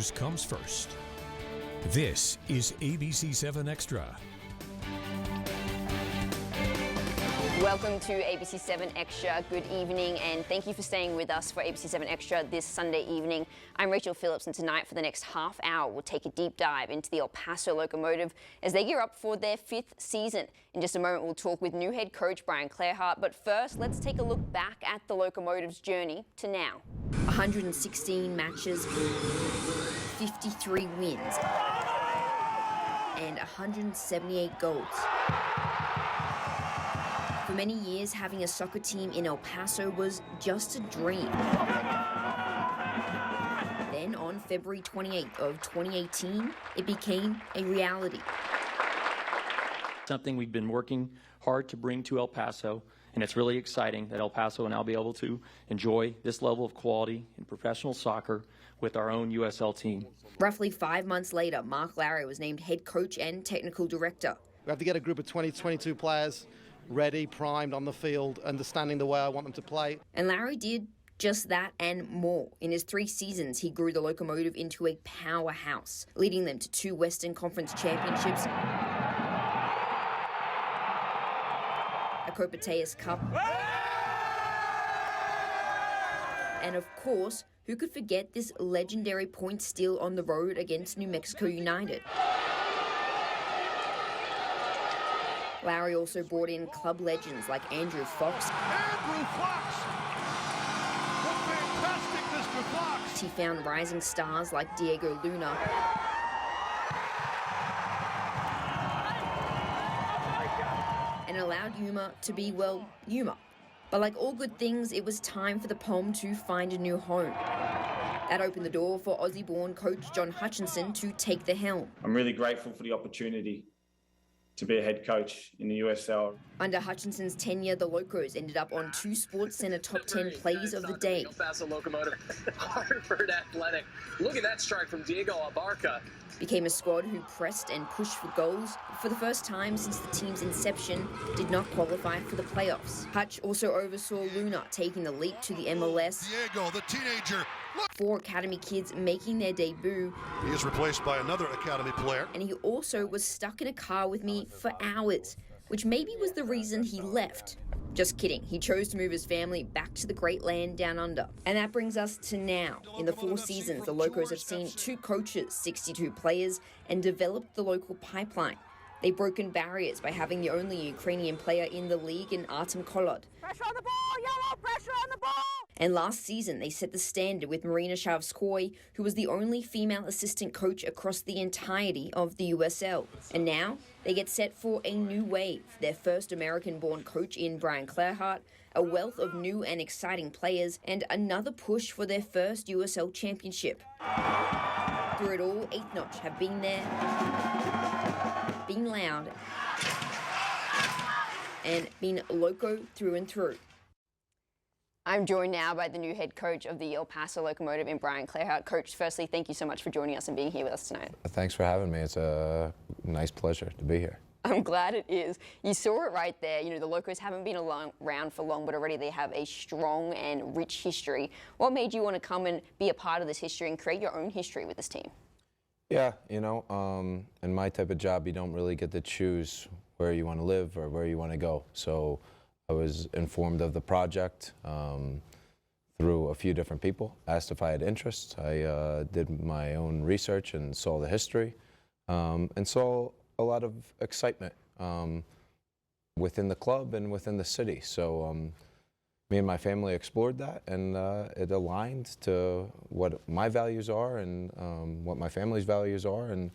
news comes first. This is ABC7 Extra. Welcome to ABC7 Extra. Good evening, and thank you for staying with us for ABC7 Extra this Sunday evening. I'm Rachel Phillips, and tonight for the next half hour, we'll take a deep dive into the El Paso Locomotive as they gear up for their 5th season. In just a moment, we'll talk with new head coach Brian Clareheart, but first, let's take a look back at the Locomotive's journey to now. 116 matches, 53 wins, and 178 goals. For many years, having a soccer team in El Paso was just a dream. Then on February 28th of 2018, it became a reality. Something we've been working hard to bring to El Paso, and it's really exciting that El Paso will now be able to enjoy this level of quality in professional soccer with our own USL team. Roughly 5 months later, Mark Larry was named head coach and technical director. We have to get a group of 20, 22 players ready, primed on the field, understanding the way I want them to play. And Larry did just that and more. In his 3 seasons, he grew the Locomotive into a powerhouse, leading them to 2 Western Conference championships, a Copa Tejas Cup, and of course, who could forget this legendary point steal on the road against New Mexico United? Larry also brought in club legends like Andrew Fox. Andrew Fox! What fantastic Mr. Fox! He found rising stars like Diego Luna. And allowed Yuma to be, well, Yuma. But like all good things, it was time for the Palm to find a new home. That opened the door for Aussie-born coach John Hutchinson to take the helm. I'm really grateful for the opportunity to be a head coach in the USL. Under Hutchinson's tenure, the Locos ended up on 2 Sports Center top 10 plays of the day. Paso Locomotive, Harvard Athletic. Look at that strike from Diego Abarca. Became a squad who pressed and pushed for goals. For the first time since the team's inception, did not qualify for the playoffs. Hutch also oversaw Luna taking the leap to the MLS. Diego, the teenager. 4 academy kids making their debut. He is replaced by another academy player. And he also was stuck in a car with me for hours, which maybe was the reason he left. Just kidding, he chose to move his family back to the great land down under. And that brings us to now. In the 4 seasons, the Locos have seen 2 coaches, 62 players, and developed the local pipeline. They've broken barriers by having the only Ukrainian player in the league in Artem Kolod. Pressure on the ball, yellow, pressure on the ball! And last season, they set the standard with Marina Shavskoy, who was the only female assistant coach across the entirety of the USL. And now, they get set for a new wave. Their first American-born coach in Brian Clareheart, a wealth of new and exciting players, and another push for their first USL championship. Through it all, 8th Notch have been there, been loud, and been loco through and through. I'm joined now by the new head coach of the El Paso Locomotive in Brian Clareheart. Coach, firstly, thank you so much for joining us and being here with us tonight. Thanks for having me. It's a nice pleasure to be here. I'm glad it is. You saw it right there. You know, the Locos haven't been around for long, but already they have a strong and rich history. What made you want to come and be a part of this history and create your own history with this team? Yeah, you know, in my type of job, you don't really get to choose where you want to live or where you want to go. So I was informed of the project through a few different people, asked if I had interest. I did my own research and saw the history and saw a lot of excitement within the club and within the city. So me and my family explored that, and it aligned to what my values are and what my family's values are, and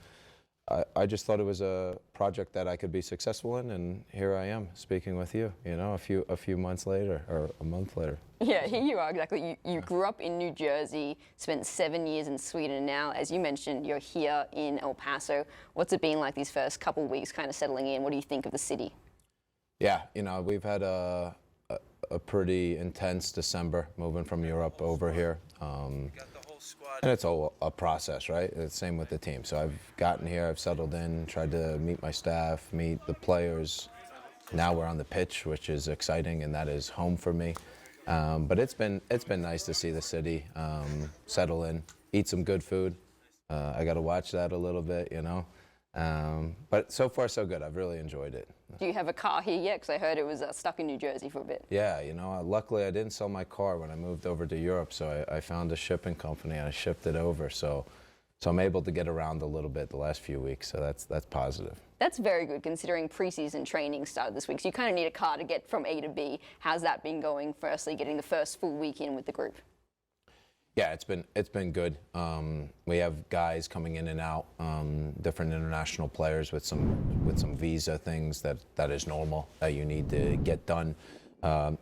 I just thought it was a project that I could be successful in, and here I am speaking with you, you know, a few months later, or a month later. Yeah, here you are, exactly. You grew up in New Jersey, spent 7 years in Sweden, and now, as you mentioned, you're here in El Paso. What's it been like these first couple of weeks kind of settling in? What do you think of the city? Yeah, you know, we've had a pretty intense December moving from Europe over here. And it's all a process, right? It's the same with the team. So I've gotten here, I've settled in, tried to meet my staff, meet the players. Now we're on the pitch, which is exciting, and that is home for me. But it's been nice to see the city settle in, eat some good food, I got to watch that a little bit, you know. But so far, so good. I've really enjoyed it. Do you have a car here yet? Because I heard it was stuck in New Jersey for a bit. Yeah, you know, luckily I didn't sell my car when I moved over to Europe, so I found a shipping company and I shipped it over. So I'm able to get around a little bit the last few weeks, so that's positive. That's very good considering preseason training started this week. So you kind of need a car to get from A to B. How's that been going? Firstly, getting the first full week in with the group. Yeah, it's been good. We have guys coming in and out, different international players with some visa things that is normal that you need to get done.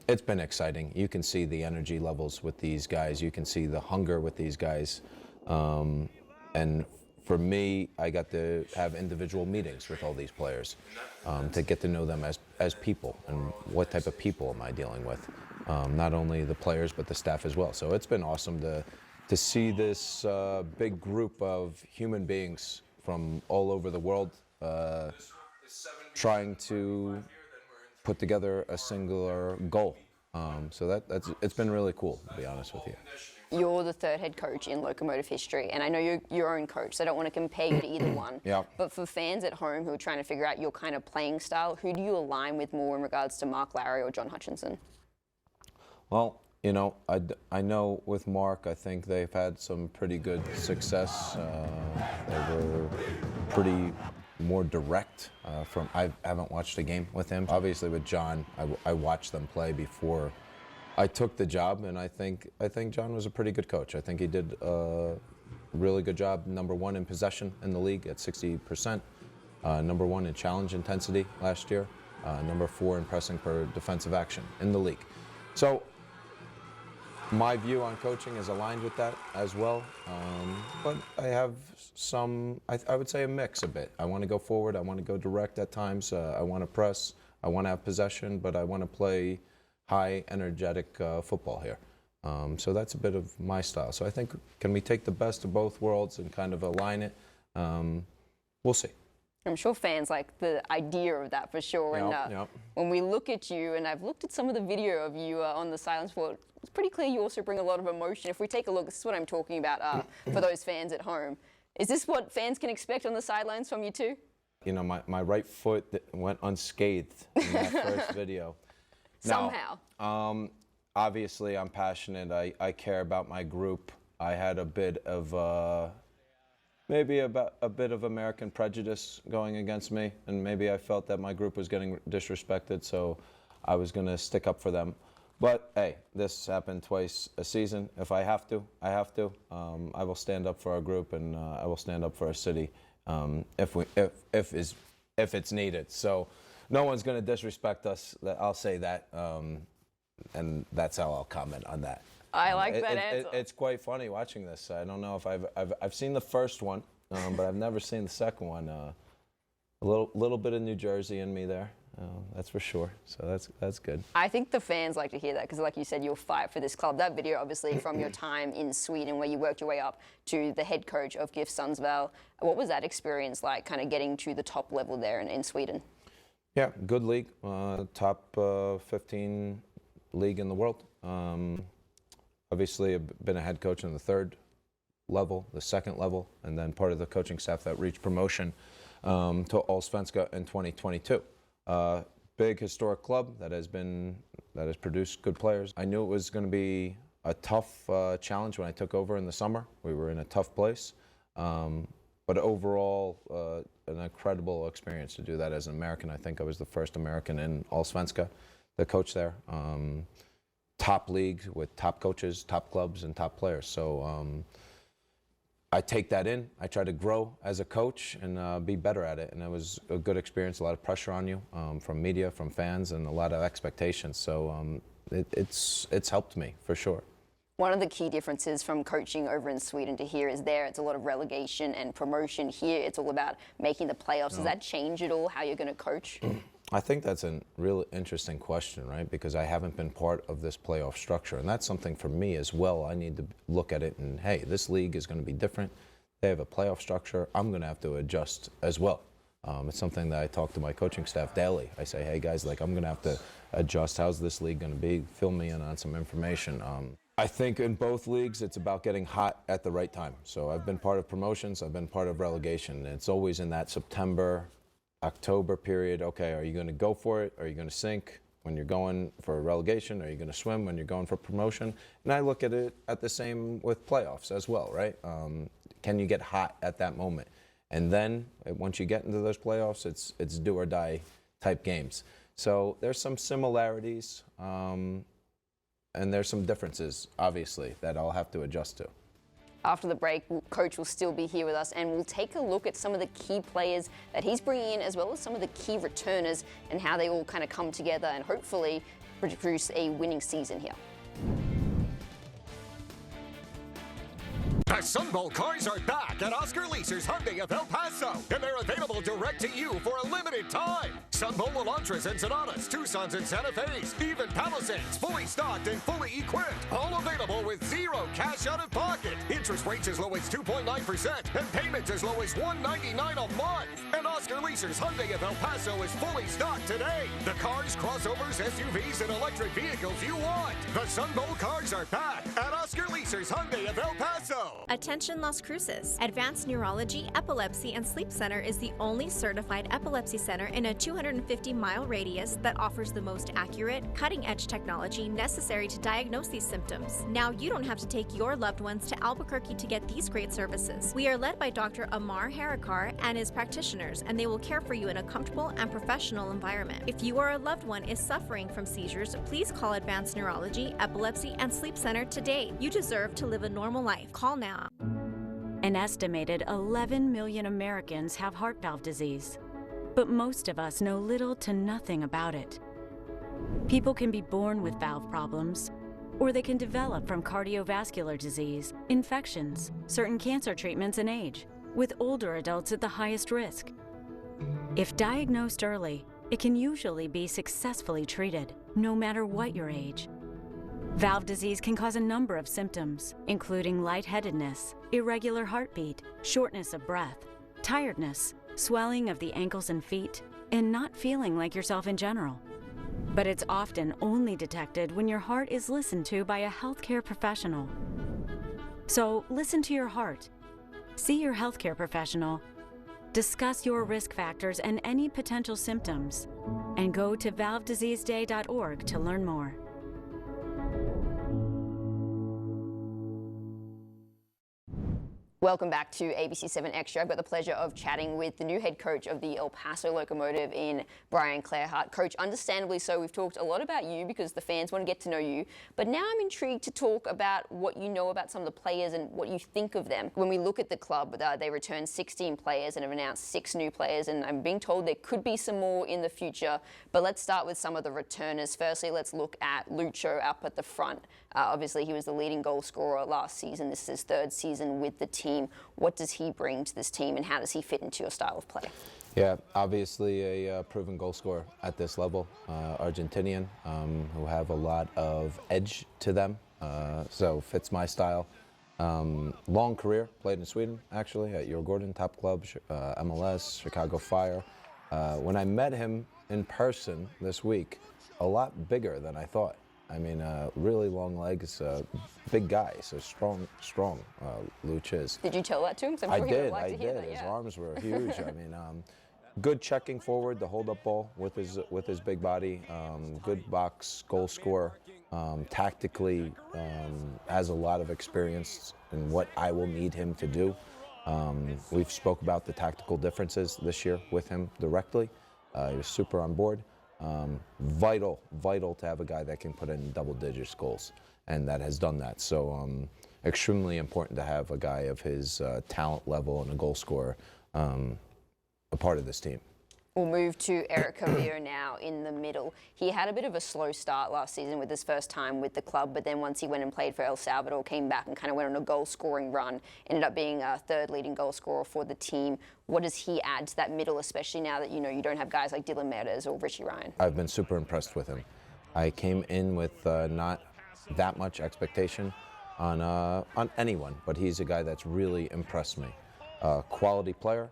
It's been exciting. You can see the energy levels with these guys. You can see the hunger with these guys. And for me, I got to have individual meetings with all these players to get to know them as people and what type of people am I dealing with. Not only the players, but the staff as well. So it's been awesome to see this big group of human beings from all over the world trying to put together a singular goal. So it's been really cool, to be honest with you. You're the third head coach in Locomotive history, and I know you're your own coach, so I don't want to compare you to either one. Yeah. But for fans at home who are trying to figure out your kind of playing style, who do you align with more in regards to Mark Lowry or John Hutchinson? Well, you know, I know with Mark, I think they've had some pretty good success. They were pretty more direct. I haven't watched a game with him. Obviously, with John, I watched them play before I took the job, and I think John was a pretty good coach. I think he did a really good job. Number one in possession in the league at 60%. Number one in challenge intensity last year. Number 4 in pressing per defensive action in the league. So my view on coaching is aligned with that as well. But I have some, I would say a mix a bit. I want to go forward. I want to go direct at times. I want to press. I want to have possession, but I want to play high, energetic football here. So that's a bit of my style. So I think, can we take the best of both worlds and kind of align it? We'll see. I'm sure fans like the idea of that for sure. And when we look at you, and I've looked at some of the video of you on the sidelines for it's pretty clear you also bring a lot of emotion. If we take a look, this is what I'm talking about for those fans at home. Is this what fans can expect on the sidelines from you too? You know, my right foot went unscathed in that first video. Somehow. Now, obviously, I'm passionate. I care about my group. I had a bit of maybe about a bit of American prejudice going against me, and maybe I felt that my group was getting disrespected, so I was going to stick up for them. But hey, this happened twice a season. If I have to, I have to. I will stand up for our group, and I will stand up for our city if it's needed. So no one's going to disrespect us. I'll say that, and that's how I'll comment on that. I like that answer. It's quite funny watching this. I don't know if I've seen the first one, but I've never seen the second one. A little bit of New Jersey in me there. That's for sure. So that's good. I think the fans like to hear that because, like you said, you'll fight for this club. That video, obviously, from your time in Sweden, where you worked your way up to the head coach of GIF Sundsvall. What was that experience like, kind of getting to the top level there in Sweden? Yeah, good league, top 15 league in the world. Obviously, I've been a head coach in the third level, the second level, and then part of the coaching staff that reached promotion to Allsvenska in 2022. Big historic club that has produced good players. I knew it was going to be a tough challenge when I took over in the summer. We were in a tough place, but overall, an incredible experience to do that as an American. I think I was the first American in Allsvenska, the coach there. Top league with top coaches, top clubs, and top players. So I take that in. I try to grow as a coach and be better at it. And it was a good experience, a lot of pressure on you from media, from fans, and a lot of expectations. So it's helped me, for sure. One of the key differences from coaching over in Sweden to here is there it's a lot of relegation and promotion. Here it's all about making the playoffs. Does that change at all how you're going to coach? I think that's a really interesting question, right? Because I haven't been part of this playoff structure. And that's something for me as well. I need to look at it and, hey, this league is going to be different. They have a playoff structure. I'm going to have to adjust as well. It's something that I talk to my coaching staff daily. I say, hey, guys, like I'm going to have to adjust. How's this league going to be? Fill me in on some information. I think in both leagues, it's about getting hot at the right time. So I've been part of promotions, I've been part of relegation. And it's always in that September, October period. Okay, are you going to go for it? Are you going to sink when you're going for relegation? Are you going to swim when you're going for promotion? And I look at it at the same with playoffs as well, right? Can you get hot at that moment? And then once you get into those playoffs, it's do or die type games. So there's some similarities. And there's some differences, obviously, that I'll have to adjust to. After the break, Coach will still be here with us, and we'll take a look at some of the key players that he's bringing in, as well as some of the key returners and how they all kind of come together and hopefully produce a winning season here. The Sunbolt cars are back at Oscar Leaser's Hyundai of El Paso, and they're available direct to you for a limited time. Sunbolt Elantras and Sonatas, Tucsons and Santa Fe's, even Palisades, fully stocked and fully equipped. All available with zero cash out of pocket. Interest rates as low as 2.9% and payments as low as $199 a month. And Oscar Leaser's Hyundai of El Paso is fully stocked today. The cars, crossovers, SUVs, and electric vehicles you want. The Sunbolt cars are back at Oscar Leaser's Hyundai of El Paso. Attention Las Cruces. Advanced Neurology, Epilepsy, and Sleep Center is the only certified epilepsy center in a 250-mile radius that offers the most accurate, cutting-edge technology necessary to diagnose these symptoms. Now you don't have to take your loved ones to Albuquerque to get these great services. We are led by Dr. Amar Harikar and his practitioners, and they will care for you in a comfortable and professional environment. If you or a loved one is suffering from seizures, please call Advanced Neurology, Epilepsy, and Sleep Center today. You deserve to live a normal life. Call now. An estimated 11 million Americans have heart valve disease, but most of us know little to nothing about it. People can be born with valve problems, or they can develop from cardiovascular disease, infections, certain cancer treatments, and age, with older adults at the highest risk. If diagnosed early, it can usually be successfully treated, no matter what your age. Valve disease can cause a number of symptoms, including lightheadedness, irregular heartbeat, shortness of breath, tiredness, swelling of the ankles and feet, and not feeling like yourself in general. But it's often only detected when your heart is listened to by a healthcare professional. So listen to your heart. See your healthcare professional. Discuss your risk factors and any potential symptoms. And go to valvediseaseday.org to learn more. Welcome back to ABC 7 Extra. I've got the pleasure of chatting with the new head coach of the El Paso Locomotive in Brian Clareheart. Coach, understandably so, we've talked a lot about you because the fans want to get to know you, but now I'm intrigued to talk about what you know about some of the players and what you think of them. When we look at the club, they returned 16 players and have announced 6 new players, and I'm being told there could be some more in the future, but let's start with some of the returners. Firstly, let's look at Lucho up at the front. Obviously, he was the leading goal scorer last season. This is his 3rd season with the team. What does he bring to this team, and how does he fit into your style of play? Yeah, obviously a proven goal scorer at this level, Argentinian, who have a lot of edge to them, so fits my style. Long career, played in Sweden, actually, at Djurgården, top club, MLS, Chicago Fire. When I met him in person this week, a lot bigger than I thought. I mean, really long legs, big guy, so strong, Luch is. Did you tell that to him? I did. His arms were huge. I mean, good checking forward, the hold-up ball with his big body. Good box goal scorer. Tactically, has a lot of experience in what I will need him to do. We've spoke about the tactical differences this year with him directly. He was super on board. Vital to have a guy that can put in double-digit goals, and that has done that. So extremely important to have a guy of his talent level and a goal scorer a part of this team. We'll move to Eric Cavier now in the middle. He had a bit of a slow start last season with his first time with the club, but then once he went and played for El Salvador, came back and kind of went on a goal-scoring run, ended up being a 3rd leading goal scorer for the team. What does he add to that middle, especially now that you don't have guys like Dylan Meadows or Richie Ryan? I've been super impressed with him. I came in with not that much expectation on anyone, but he's a guy that's really impressed me. Quality player.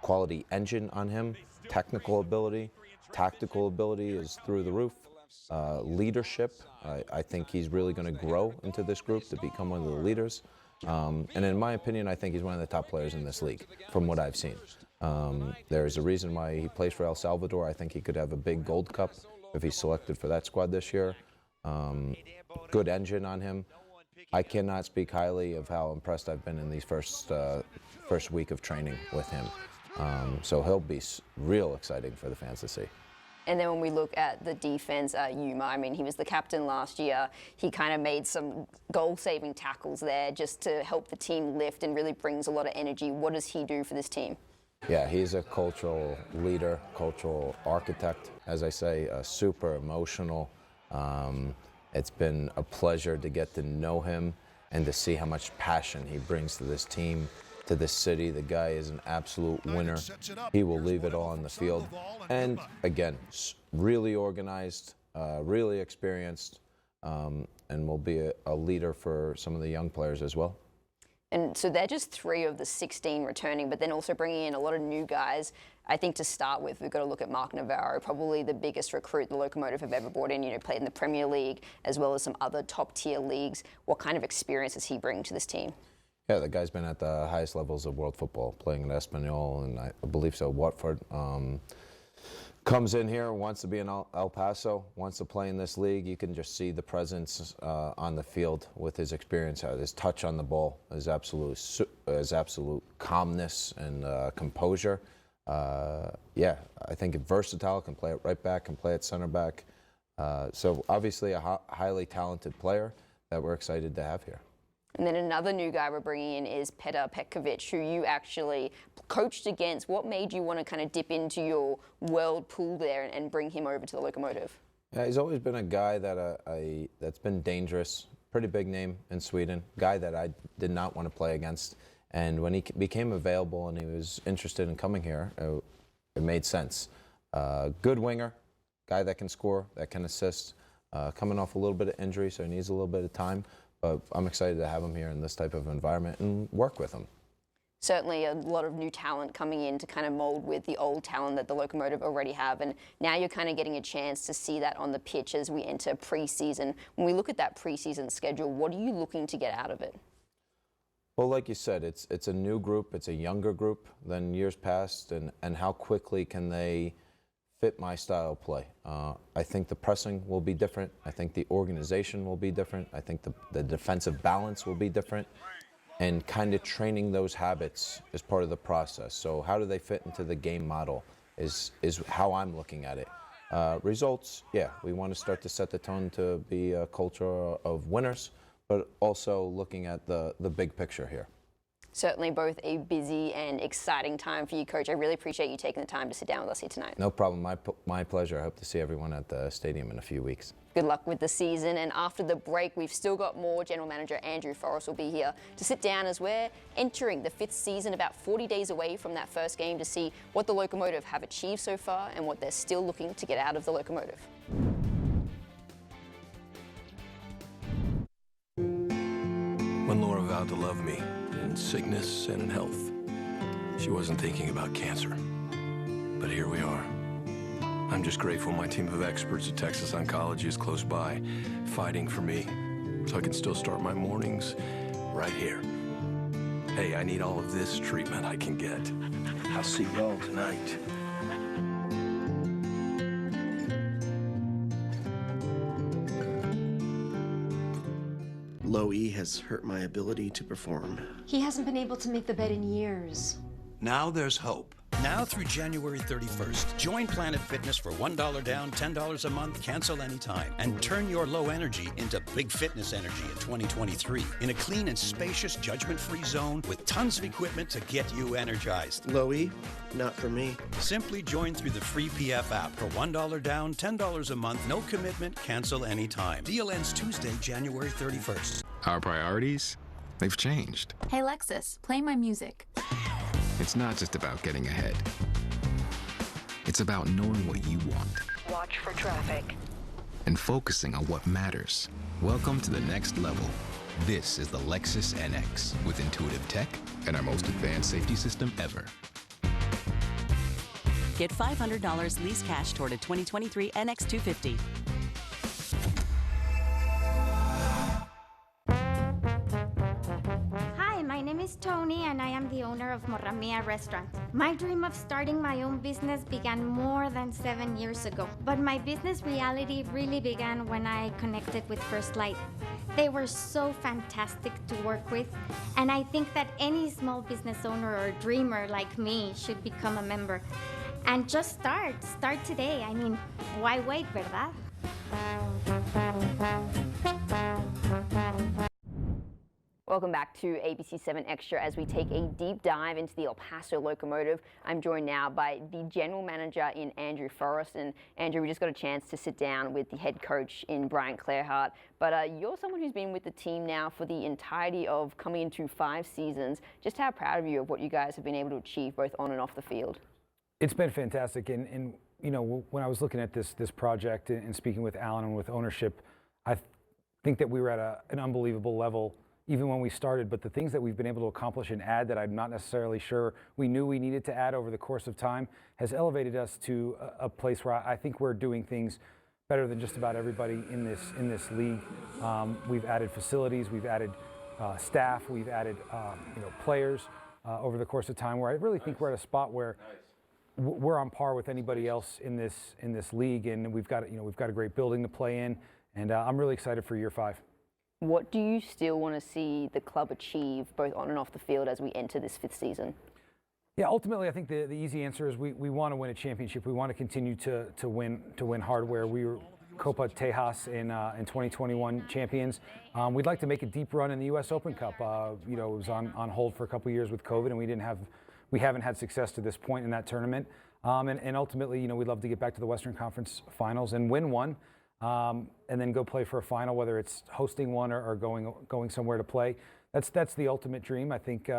Quality engine on him, technical ability, tactical ability is through the roof. leadership. I think he's really going to grow into this group to become one of the leaders. And in my opinion, I think he's one of the top players in this league, from what I've seen. There's a reason why he plays for El Salvador. I think he could have a big Gold Cup if he's selected for that squad this year. Good engine on him. I cannot speak highly of how impressed I've been in these first week of training with him. So he'll be real exciting for the fans to see. And then when we look at the defense, Yuma, I mean, he was the captain last year. He kind of made some goal-saving tackles there just to help the team lift and really brings a lot of energy. What does he do for this team? Yeah, he's a cultural leader, cultural architect, as I say, super emotional. It's been a pleasure to get to know him and to see how much passion he brings to this team, to this city. The guy is an absolute winner. He will leave it all on the field. And again, really organized, really experienced, and will be a leader for some of the young players as well. And so they're just 3 of the 16 returning, but then also bringing in a lot of new guys. I think to start with, we've got to look at Mark Navarro, probably the biggest recruit the Locomotive have ever brought in. You know, played in the Premier League as well as some other top-tier leagues. What kind of experience does he bring to this team? Yeah, the guy's been at the highest levels of world football, playing in Espanyol and I believe so Watford. Comes in here, wants to be in El Paso, wants to play in this league. You can just see the presence on the field with his experience, his touch on the ball, his absolute calmness and composure. Yeah, I think versatile, can play it right back, can play at center back. So obviously a highly talented player that we're excited to have here. And then another new guy we're bringing in is Petar Petkovic, who you actually coached against. What made you want to kind of dip into your world pool there and bring him over to the Locomotive? Yeah, he's always been a guy that that's been dangerous, pretty big name in Sweden, guy that I did not want to play against. And when he became available and he was interested in coming here, it made sense. Good winger, guy that can score, that can assist, coming off a little bit of injury, so he needs a little bit of time. But I'm excited to have him here in this type of environment and work with him. Certainly a lot of new talent coming in to kind of mold with the old talent that the Locomotive already have. And now you're kind of getting a chance to see that on the pitch as we enter preseason. When we look at that preseason schedule, what are you looking to get out of it? Well, like you said, it's a new group. It's a younger group than years past. And how quickly can they fit my style of play? I think the pressing will be different. I think the organization will be different. I think the defensive balance will be different. And kind of training those habits is part of the process. So how do they fit into the game model is how I'm looking at it. Results, yeah, we want to start to set the tone to be a culture of winners, but also looking at the big picture here. Certainly both a busy and exciting time for you, Coach. I really appreciate you taking the time to sit down with us here tonight. No problem. My pleasure. I hope to see everyone at the stadium in a few weeks. Good luck with the season. And after the break, we've still got more. General Manager Andrew Forrest will be here to sit down as we're entering the 5th season, about 40 days away from that first game, to see what the Locomotive have achieved so far and what they're still looking to get out of the Locomotive. When Laura vowed to love me, in sickness and in health, she wasn't thinking about cancer. But here we are. I'm just grateful my team of experts at Texas Oncology is close by, fighting for me, so I can still start my mornings right here. Hey, I need all of this treatment I can get. I'll see y'all tonight. Low E has hurt my ability to perform. He hasn't been able to make the bed in years. Now there's hope. Now through January 31st, join Planet Fitness for $1 down, $10 a month, cancel anytime, and turn your low energy into big fitness energy in 2023 in a clean and spacious, judgment-free zone with tons of equipment to get you energized. Low E, not for me. Simply join through the free PF app for $1 down, $10 a month, no commitment, cancel anytime. Deal ends Tuesday, January 31st. Our priorities, they've changed. Hey Lexus, play my music. It's not just about getting ahead. It's about knowing what you want. Watch for traffic. And focusing on what matters. Welcome to the next level. This is the Lexus NX with intuitive tech and our most advanced safety system ever. Get $500 lease cash toward a 2023 NX250. Tony, and I am the owner of Morramia Restaurant. My dream of starting my own business began more than 7 years ago, but my business reality really began when I connected with First Light. They were so fantastic to work with, and I think that any small business owner or dreamer like me should become a member. And just start today. I mean, why wait, verdad? Welcome back to ABC 7 Extra as we take a deep dive into the El Paso Locomotive. I'm joined now by the general manager in Andrew Forrest. And Andrew, we just got a chance to sit down with the head coach in Brian Clareheart. But you're someone who's been with the team now for the entirety of coming into 5 seasons. Just how proud of you of what you guys have been able to achieve both on and off the field? It's been fantastic. And you know, when I was looking at this project and speaking with Alan and with ownership, I think that we were at an unbelievable level even when we started, but the things that we've been able to accomplish and add that I'm not necessarily sure we knew we needed to add over the course of time has elevated us to a place where I think we're doing things better than just about everybody in this league. We've added facilities, we've added staff, we've added players over the course of time, where I really think we're at a spot where we're on par with anybody else in this league, and we've got a great building to play in, and I'm really excited for year 5. What do you still want to see the club achieve both on and off the field as we enter this 5th season? Yeah, ultimately, I think the easy answer is we want to win a championship. We want to continue to win hardware. We were Copa Tejas in 2021 champions. We'd like to make a deep run in the U.S. Open Cup. It was on hold for a couple of years with COVID, and we haven't had success to this point in that tournament. And ultimately, we'd love to get back to the Western Conference Finals and win one. And then go play for a final, whether it's hosting one or going somewhere to play. That's the ultimate dream. I think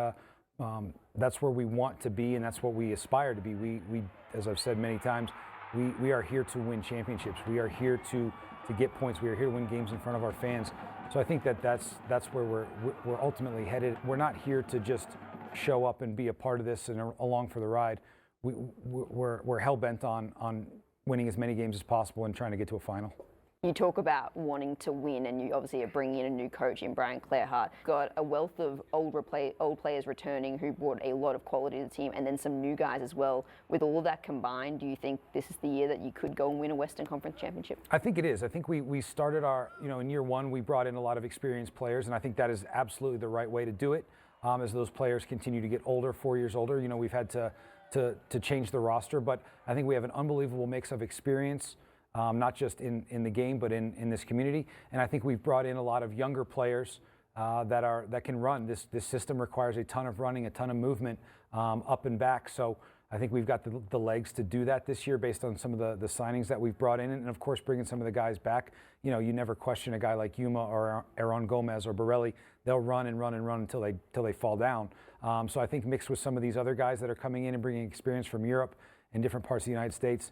that's where we want to be, and that's what we aspire to be. We as I've said many times, we are here to win championships. We are here to get points. We are here to win games in front of our fans. So I think that's where we're ultimately headed. We're not here to just show up and be a part of this and along for the ride. We're hell bent on winning as many games as possible and trying to get to a final. You talk about wanting to win, and you obviously are bringing in a new coach in Brian Clareheart. Got a wealth of old players returning who brought a lot of quality to the team, and then some new guys as well. With all of that combined, do you think this is the year that you could go and win a Western Conference championship? I think it is. I think we started in year 1, we brought in a lot of experienced players, and I think that is absolutely the right way to do it. As those players continue to get older, 4 years older, we've had to change the roster, but I think we have an unbelievable mix of experience, not just in the game, but in this community. And I think we've brought in a lot of younger players that can run. This system requires a ton of running, a ton of movement up and back. So I think we've got the legs to do that this year based on some of the signings that we've brought in, and of course bringing some of the guys back. You never question a guy like Yuma or Aaron Gomez or Borelli. They'll run and run and run until they fall down. So I think mixed with some of these other guys that are coming in and bringing experience from Europe and different parts of the United States,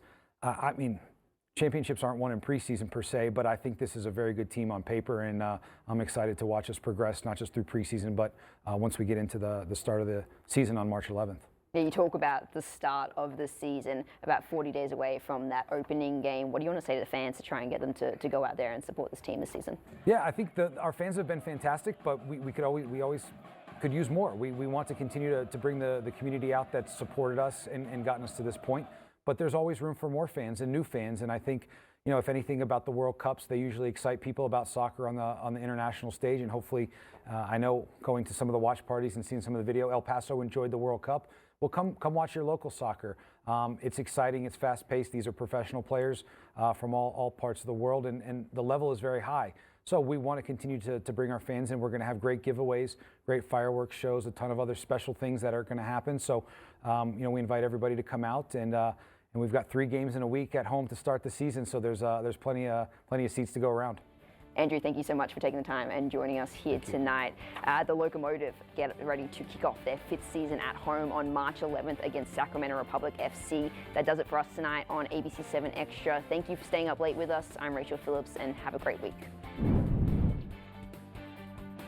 championships aren't won in preseason per se, but I think this is a very good team on paper, and I'm excited to watch us progress, not just through preseason, but once we get into the start of the season on March 11th. Yeah, you talk about the start of the season, about 40 days away from that opening game. What do you want to say to the fans to try and get them to go out there and support this team this season? Yeah, I think our fans have been fantastic, but we always could use more. We want to continue to bring the community out that's supported us and gotten us to this point. But there's always room for more fans and new fans, and I think, if anything about the World Cups, they usually excite people about soccer on the international stage, and hopefully, I know going to some of the watch parties and seeing some of the video, El Paso enjoyed the World Cup. Well, come watch your local soccer. It's exciting, it's fast-paced. These are professional players from all parts of the world, and the level is very high. So we want to continue to bring our fans in. We're going to have great giveaways, great fireworks shows, a ton of other special things that are going to happen. So, we invite everybody to come out, and we've got 3 games in a week at home to start the season. So there's plenty of seats to go around. Andrew, thank you so much for taking the time and joining us here tonight. The Locomotive get ready to kick off their 5th season at home on March 11th against Sacramento Republic FC. That does it for us tonight on ABC 7 Extra. Thank you for staying up late with us. I'm Rachel Phillips, and have a great week.